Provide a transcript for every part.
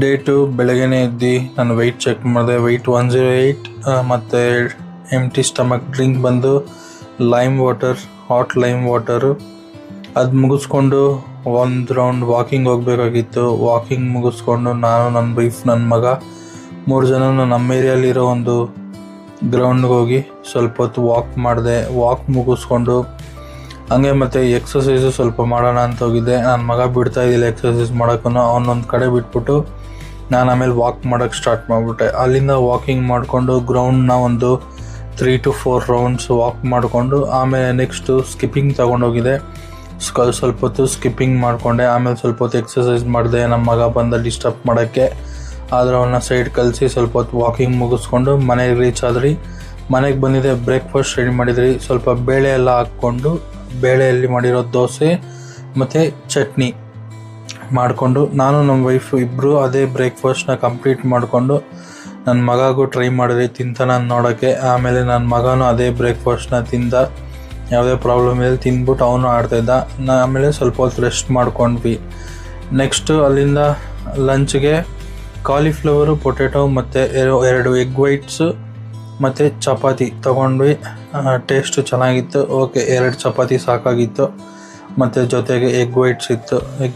Day 2 ಬೆಳಗ್ಗೆನೇ ಎದ್ದು ನಾನು ವೆಯ್ಟ್ ಚೆಕ್ ಮಾಡಿದೆ. ವೆಯ್ಟ್ 108. ಮತ್ತು ಎಂಟಿ ಸ್ಟಮಕ್ ಡ್ರಿಂಕ್ ಬಂದು ಹಾಟ್ ಲೈಮ್ ವಾಟರು. ಅದು ಮುಗಿಸ್ಕೊಂಡು ಒಂದು ರೌಂಡ್ ವಾಕಿಂಗ್ ಹೋಗ್ಬೇಕಾಗಿತ್ತು. ವಾಕಿಂಗ್ ಮುಗಿಸ್ಕೊಂಡು ನಾನು, ನನ್ನ ವೈಫ್, ನನ್ನ ಮಗ 3 ಜನ ನಮ್ಮ ಏರಿಯಾಲಿರೋ ಒಂದು ಗ್ರೌಂಡ್ಗೆ ಹೋಗಿ ಸ್ವಲ್ಪ ಹೊತ್ತು ವಾಕ್ ಮಾಡಿದೆ. ವಾಕ್ ಮುಗಿಸ್ಕೊಂಡು ಹಂಗೆ ಮತ್ತು ಎಕ್ಸಸೈಸು ಸ್ವಲ್ಪ ಮಾಡೋಣ ಅಂತ ಹೋಗಿದ್ದೆ. ನನ್ನ ಮಗ ಬಿಡ್ತಾ ಇದ್ದಿಲ್ಲ ಎಕ್ಸಸೈಸ್ ಮಾಡೋಕ್ಕೂ. ಅವನೊಂದು ಕಡೆ ಬಿಟ್ಬಿಟ್ಟು ನಾನು ಆಮೇಲೆ ವಾಕ್ ಮಾಡೋಕ್ಕೆ ಸ್ಟಾರ್ಟ್ ಮಾಡಿಬಿಟ್ಟೆ. ಅಲ್ಲಿಂದ ವಾಕಿಂಗ್ ಮಾಡಿಕೊಂಡು ಗ್ರೌಂಡ್ನ ಒಂದು 3 to 4 ರೌಂಡ್ಸ್ ವಾಕ್ ಮಾಡಿಕೊಂಡು ಆಮೇಲೆ ನೆಕ್ಸ್ಟು ಸ್ಕಿಪ್ಪಿಂಗ್ ತೊಗೊಂಡೋಗಿದೆ. ಸ್ವಲ್ಪ ಹೊತ್ತು ಸ್ಕಿಪ್ಪಿಂಗ್ ಮಾಡಿಕೊಂಡೆ. ಆಮೇಲೆ ಸ್ವಲ್ಪ ಹೊತ್ತು ಎಕ್ಸಸೈಸ್ ಮಾಡಿದೆ. ನಮ್ಮ ಮಗ ಬಂದ ಡಿಸ್ಟರ್ಬ್ ಮಾಡೋಕ್ಕೆ, ಆದರೆ ಅವನ್ನ ಸೈಡ್ ಕಳಿಸಿ ಸ್ವಲ್ಪ ಹೊತ್ತು ವಾಕಿಂಗ್ ಮುಗಿಸ್ಕೊಂಡು ಮನೆಗೆ ರೀಚ್ ಆದ್ರಿ. ಮನೆಗೆ ಬಂದಿದ್ದೆ, ಬ್ರೇಕ್ಫಾಸ್ಟ್ ರೆಡಿ ಮಾಡಿದ್ರಿ. ಸ್ವಲ್ಪ ಬೇಳೆ ಎಲ್ಲ ಹಾಕ್ಕೊಂಡು ಬೇಳೆಯಲ್ಲಿ ಮಾಡಿರೋ ದೋಸೆ ಮತ್ತು ಚಟ್ನಿ ಮಾಡಿಕೊಂಡು ನಾನು ನಮ್ಮ ವೈಫು ಇಬ್ಬರು ಅದೇ ಬ್ರೇಕ್ಫಾಸ್ಟ್ನ ಕಂಪ್ಲೀಟ್ ಮಾಡಿಕೊಂಡು ನನ್ನ ಮಗಗೂ ಟ್ರೈ ಮಾಡಿದ್ರಿ ತಿಂತಾನ ನೋಡೋಕ್ಕೆ. ಆಮೇಲೆ ನನ್ನ ಮಗನೂ ಅದೇ ಬ್ರೇಕ್ಫಾಸ್ಟ್ನ ತಿಂದ, ಯಾವುದೇ ಪ್ರಾಬ್ಲಮ್ ಇಲ್ಲ, ತಿಂದ್ಬಿಟ್ಟು ಅವನು ಆಡ್ತಾಯಿದ್ದ. ಆಮೇಲೆ ಸ್ವಲ್ಪ ಹೊತ್ತು ರೆಸ್ಟ್ ಮಾಡ್ಕೊಂಡ್ವಿ. ನೆಕ್ಸ್ಟು ಅಲ್ಲಿಂದ ಲಂಚ್ಗೆ ಕಾಲಿಫ್ಲವರು, ಪೊಟೆಟೊ ಮತ್ತು 2 ಎಗ್ ವೈಟ್ಸು ಮತ್ತು ಚಪಾತಿ ತೊಗೊಂಡ್ವಿ. ಟೇಸ್ಟು ಚೆನ್ನಾಗಿತ್ತು. ಓಕೆ, 2 ಚಪಾತಿ ಸಾಕಾಗಿತ್ತು. ಮತ್ತು ಜೊತೆಗೆ ಎಗ್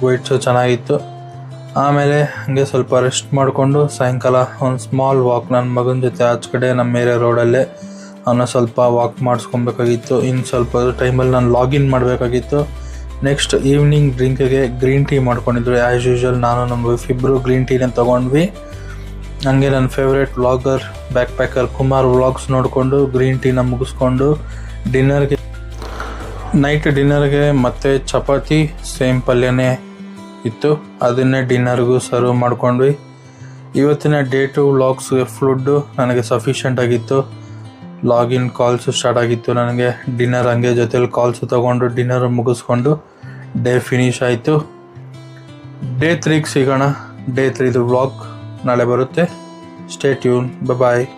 ವೈಟ್ಸು ಚೆನ್ನಾಗಿತ್ತು. ಆಮೇಲೆ ಹಾಗೆ ಸ್ವಲ್ಪ ರೆಸ್ಟ್ ಮಾಡಿಕೊಂಡು ಸಾಯಂಕಾಲ ಒಂದು ಸ್ಮಾಲ್ ವಾಕ್ ನನ್ನ ಮಗನ ಜೊತೆ ಆಚೆ ಕಡೆ ನಮ್ಮ ಏರಿಯಾ ರೋಡಲ್ಲೇ ಅವನ್ನ ಸ್ವಲ್ಪ ವಾಕ್ ಮಾಡಿಸ್ಕೊಬೇಕಾಗಿತ್ತು. ಇನ್ನು ಸ್ವಲ್ಪ ಟೈಮಲ್ಲಿ ನಾನು ಲಾಗಿನ್ ಮಾಡಬೇಕಾಗಿತ್ತು. ನೆಕ್ಸ್ಟ್ ಈವ್ನಿಂಗ್ ಡ್ರಿಂಕಿಗೆ ಗ್ರೀನ್ ಟೀ ಮಾಡ್ಕೊಂಡಿದ್ರು. ಆ್ಯಸ್ ಯೂಶ್ವಲ್ ನಾನು ನಮ್ಮ ವೈಫ್ ಇಬ್ಬರು ಗ್ರೀನ್ ಟೀನ ತೊಗೊಂಡ್ವಿ. ಹಂಗೆ ನನ್ನ favourite vlogger backpacker Kumar vlogs ನೋಡಿಕೊಂಡು ಗ್ರೀನ್ ಟೀನ ಮುಗಿಸ್ಕೊಂಡು ನೈಟ್ ಡಿನ್ನರ್ಗೆ ಮತ್ತೆ ಚಪಾತಿ ಸೇಮ್ ಪಲ್ಯನೇ ಇತ್ತು. ಅದನ್ನೇ ಡಿನ್ನರ್ಗೂ ಸರ್ವ್ ಮಾಡ್ಕೊಂಡ್ವಿ. ಇವತ್ತಿನ ಡೇ 2 ವ್ಲಾಗ್ಸ್ಗೆ ಫುಡ್ಡು ನನಗೆ ಸಫಿಷಿಯೆಂಟ್ ಆಗಿತ್ತು. ಲಾಗಿನ್ ಕಾಲ್ಸು ಸ್ಟಾರ್ಟ್ ಆಗಿತ್ತು ನನಗೆ. ಡಿನ್ನರ್ ಹಂಗೆ ಜೊತೆಲಿ ಕಾಲ್ಸು ತೊಗೊಂಡು ಡಿನ್ನರ್ ಮುಗಿಸ್ಕೊಂಡು ಡೇ ಫಿನಿಶ್ ಆಯಿತು. ಡೇ 3ಗೆ ಸಿಗೋಣ. ಡೇ 3ದು ವ್ಲಾಗ್ ನಾಳೆ ಬರುತ್ತೆ. Stay tune. ಬಾಯ್.